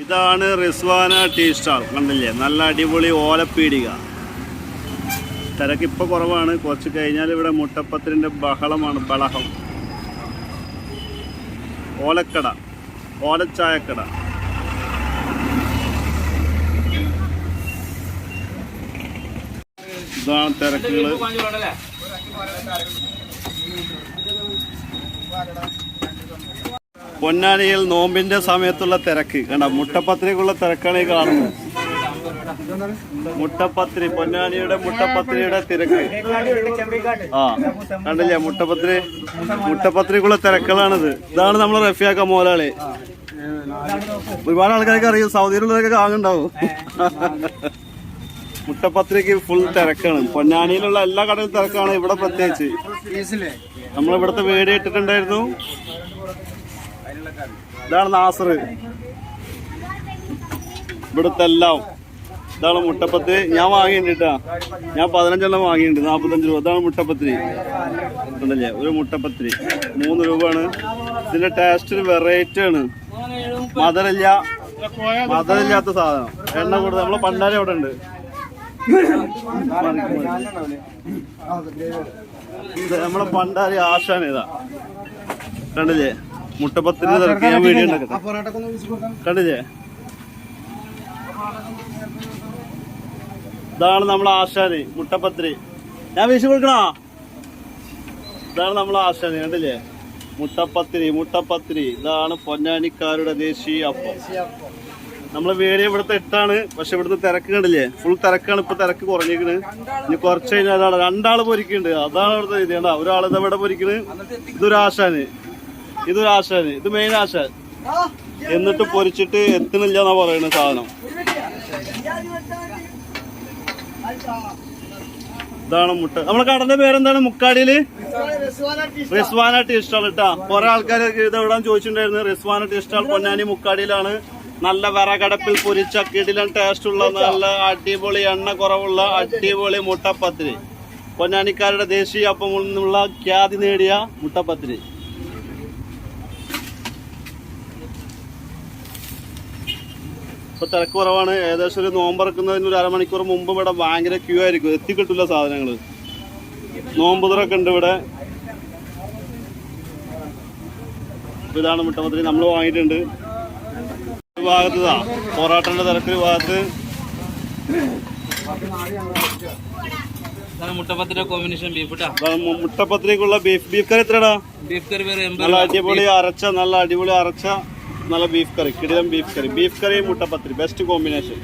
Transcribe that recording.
ഇതാണ് Rizwana tea stall. കണ്ടില്ലേ, നല്ല അടിപൊളി ഓലപ്പീടിക. തിരക്കിപ്പോൾ കുറവാണ്. കുറച്ച് കഴിഞ്ഞാൽ ഇവിടെ മുട്ടപ്പത്തിരിൻ്റെ ബഹളമാണ്. ഓലക്കട, ഓലച്ചായക്കട. ഇതാണ് തിരക്കുകൾ. പൊന്നാനിയിൽ നോമ്പിന്റെ സമയത്തുള്ള തിരക്ക് കണ്ട. മുട്ടപ്പത്തിരിക്കുള്ള തിരക്കാണ് ഈ കാണുന്നത്. മുട്ടപ്പത്തിരി, പൊന്നാനിയുടെ മുട്ടപ്പത്തിരിയുടെ തിരക്ക്. കണ്ടില്ലേ, മുട്ടപ്പത്തിരിക്കുള്ള തിരക്കുകളാണിത്. ഇതാണ് നമ്മളെ റഫിയാക്ക മോലാളി. ഒരുപാട് ആൾക്കാർക്ക് അറിയും, സൗദിയിലുള്ളതൊക്കെ കാണുന്നുണ്ടാവും. മുട്ടപ്പത്തിരിക്ക് ഫുൾ തിരക്കാണ്. പൊന്നാനിയിലുള്ള എല്ലാ കടയിലും തിരക്കാണ്. ഇവിടെ പ്രത്യേകിച്ച് നമ്മളിവിടുത്തെ വീഡിയോ ഇട്ടിട്ടുണ്ടായിരുന്നു. ഇതാണ് നാസർ, ഇവിടുത്തെ എല്ലാം. ഇതാണ് മുട്ടപ്പത്തിരി. ഞാൻ വാങ്ങിയിട്ടാ, ഞാൻ 15 വാങ്ങിയിട്ടുണ്ട്, 45 രൂപ. ഇതാണ് മുട്ടപ്പത്തിരി. ഉണ്ടല്ലേ, ഒരു മുട്ടപ്പത്തിരി 3 രൂപയാണ്. ഇതിന്റെ ടേസ്റ്റ് വെറൈറ്റി ആണ്. മധുരമില്ലാത്ത സാധനം. എണ്ണ കൂടുതൽ. നമ്മളെ പണ്ടാരി അവിടെ ഉണ്ട്. നമ്മളെ പണ്ടാരി ആശാൻ ഇതാ. കണ്ടില്ലേ, മുട്ടപ്പത്തിരി തിരക്ക്. ഞാൻ വീഡിയോ ഉണ്ടാക്കട്ടെ. കണ്ടില്ലേ, ഇതാണ് നമ്മളെ ആശാന് മുട്ടപ്പത്തിരി. ഞാൻ വീശി കൊടുക്കണോ? ഇതാണ് നമ്മളെ ആശാന്. കണ്ടില്ലേ, മുട്ടപ്പത്തിരി. ഇതാണ് പൊന്നാനിക്കാരുടെ ദേശീയ അപ്പം. നമ്മളെ വീഡിയോ ഇവിടുത്തെ ഇട്ടാണ്. പക്ഷെ ഇവിടുത്തെ തിരക്ക് കണ്ടില്ലേ, ഫുൾ തിരക്കാണ്. ഇപ്പൊ തിരക്ക് കുറഞ്ഞിരിക്കണ്. ഇനി കുറച്ച് കഴിഞ്ഞാൽ 2 പൊരിക്കുന്നുണ്ട്. അതാണ് ഇവിടുത്തെ ഇത്. കണ്ട, ഒരാളിത് ഇവിടെ പൊരിക്കണ്. ഇതൊരു ആശാന്, ഇത് മെയിൻ ആശാൻ. എന്നിട്ട് പൊരിച്ചിട്ട് എത്തുന്നില്ല എന്നാ പറയുന്ന സാധനം. ഇതാണ് മുട്ട. നമ്മളെ കടന്റെ പേരെന്താണ്? മുക്കാടിയില് റിസ്വാന ടീ സ്റ്റാൾ ഇട്ടാ. കുറെ ആൾക്കാർ ഇത് എവിടാൻ ചോദിച്ചിട്ടുണ്ടായിരുന്നു. റിസ്വാന ടീ സ്റ്റാൾ പൊന്നാനി മുക്കാടിയിലാണ്. നല്ല വിറകടപ്പിൽ പൊരിച്ച കിടിലൻ ടേസ്റ്റ് ഉള്ള, നല്ല അടിപൊളി എണ്ണ കുറവുള്ള അടിപൊളി മുട്ടപ്പത്തിരി. പൊന്നാനിക്കാരുടെ ദേശീയ അപ്പം നിന്നുള്ള ഖ്യാതി നേടിയ മുട്ടപ്പത്തിരി. ഇപ്പൊ തിരക്ക് കുറവാണ്. ഏകദേശം ഒരു നോമ്പറക്കുന്നതിന് ഒരു അരമണിക്കൂർ മുമ്പ് ഇവിടെ ഭയങ്കര ക്യൂ ആയിരിക്കും. എത്തിക്കിട്ടില്ല സാധനങ്ങള്. നോമ്പുതറൊക്കെ ഉണ്ട് ഇവിടെ. ഇതാണ് മുട്ടപ്പത്തിരി നമ്മൾ വാങ്ങിയിട്ടുണ്ട്. ഭാഗത്താ പൊറാട്ടന്റെ തിരക്ക്. ഭാഗത്ത് മുട്ടപ്പത്തിരിക്കുള്ള ബീഫ് കറി എത്രടാ? നല്ല അടിപൊളി അരച്ച നല്ല ബീഫ് കറി, കിടിലൻ ബീഫ് കറി മുട്ടപ്പത്തിരി ബെസ്റ്റ് കോമ്പിനേഷൻ.